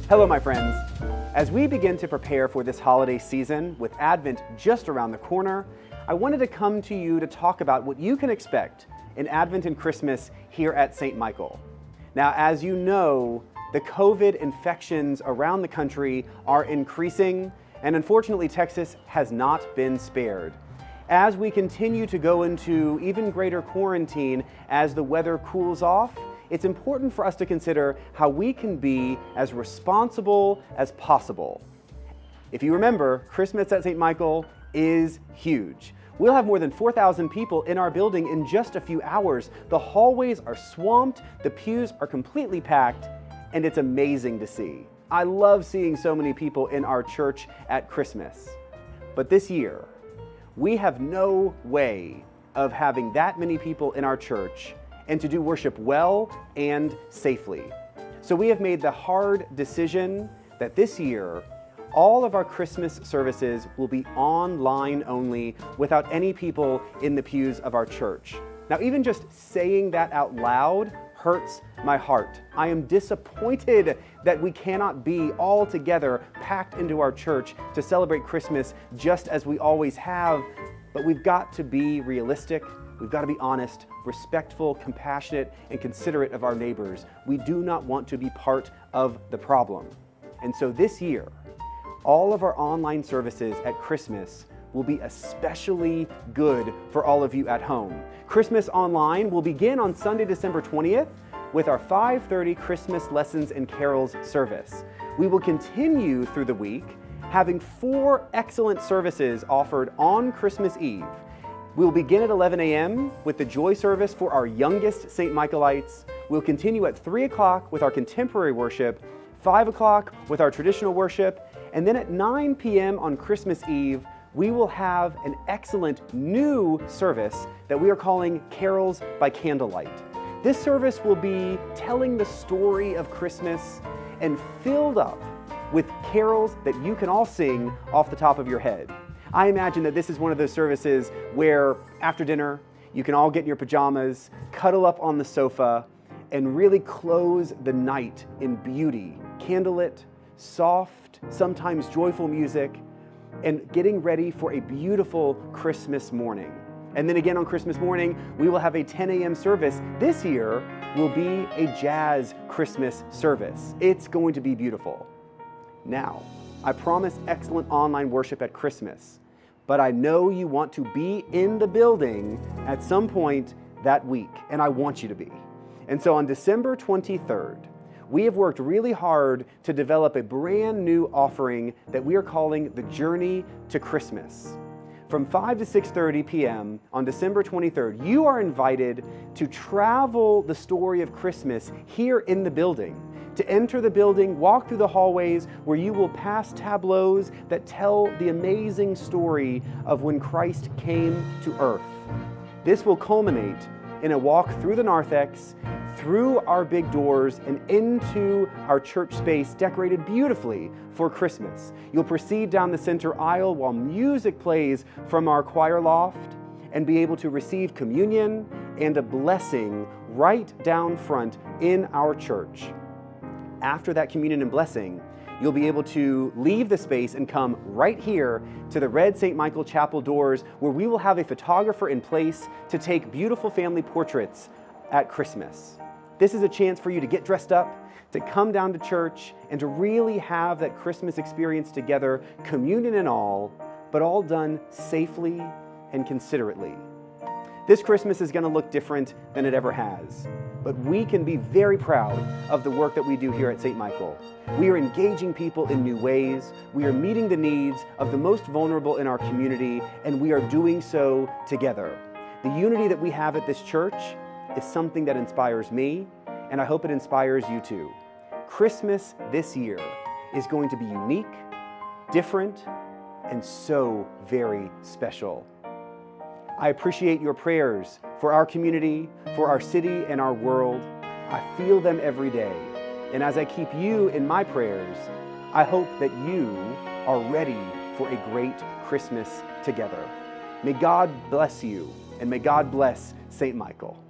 Hello, my friends. As we begin to prepare for this holiday season, with Advent just around the corner, I wanted to come to you to talk about what you can expect in Advent and Christmas here at St. Michael. Now, as you know, the COVID infections around the country are increasing, and unfortunately, Texas has not been spared. As we continue to go into even greater quarantine as the weather cools off, it's important for us to consider how we can be as responsible as possible. If you remember, Christmas at St. Michael is huge. We'll have more than 4,000 people in our building in just a few hours. The hallways are swamped, the pews are completely packed, and it's amazing to see. I love seeing so many people in our church at Christmas. But this year, we have no way of having that many people in our church and to do worship well and safely. So we have made the hard decision that this year, all of our Christmas services will be online only without any people in the pews of our church. Now, even just saying that out loud hurts my heart. I am disappointed that we cannot be all together packed into our church to celebrate Christmas just as we always have, but we've got to be realistic. We've got to be honest, respectful, compassionate, and considerate of our neighbors. We do not want to be part of the problem. And so this year, all of our online services at Christmas will be especially good for all of you at home. Christmas Online will begin on Sunday, December 20th with our 5:30 Christmas Lessons and Carols service. We will continue through the week having 4 excellent services offered on Christmas Eve. We'll begin at 11 a.m. with the joy service for our youngest St. Michaelites. We'll continue at 3 o'clock with our contemporary worship, 5 o'clock with our traditional worship, and then at 9 p.m. on Christmas Eve, we will have an excellent new service that we are calling Carols by Candlelight. This service will be telling the story of Christmas and filled up with carols that you can all sing off the top of your head. I imagine that this is one of those services where after dinner, you can all get in your pajamas, cuddle up on the sofa, and really close the night in beauty, candlelit, soft, sometimes joyful music, and getting ready for a beautiful Christmas morning. And then again on Christmas morning, we will have a 10 a.m. service. This year will be a jazz Christmas service. It's going to be beautiful. Now, I promise excellent online worship at Christmas, but I know you want to be in the building at some point that week, and I want you to be. And so on December 23rd, we have worked really hard to develop a brand new offering that we are calling the Journey to Christmas. From 5 to 6:30 p.m. on December 23rd, you are invited to travel the story of Christmas here in the building. To enter the building, walk through the hallways where you will pass tableaus that tell the amazing story of when Christ came to earth. This will culminate in a walk through the narthex, through our big doors, and into our church space decorated beautifully for Christmas. You'll proceed down the center aisle while music plays from our choir loft and be able to receive communion and a blessing right down front in our church. After that communion and blessing, you'll be able to leave the space and come right here to the red St. Michael Chapel doors, where we will have a photographer in place to take beautiful family portraits at Christmas. This is a chance for you to get dressed up, to come down to church, and to really have that Christmas experience together, communion and all, but all done safely and considerately. This Christmas is going to look different than it ever has, but we can be very proud of the work that we do here at St. Michael. We are engaging people in new ways, we are meeting the needs of the most vulnerable in our community, and we are doing so together. The unity that we have at this church is something that inspires me, and I hope it inspires you too. Christmas this year is going to be unique, different, and so very special. I appreciate your prayers for our community, for our city, and our world. I feel them every day. And as I keep you in my prayers, I hope that you are ready for a great Christmas together. May God bless you, and may God bless St. Michael.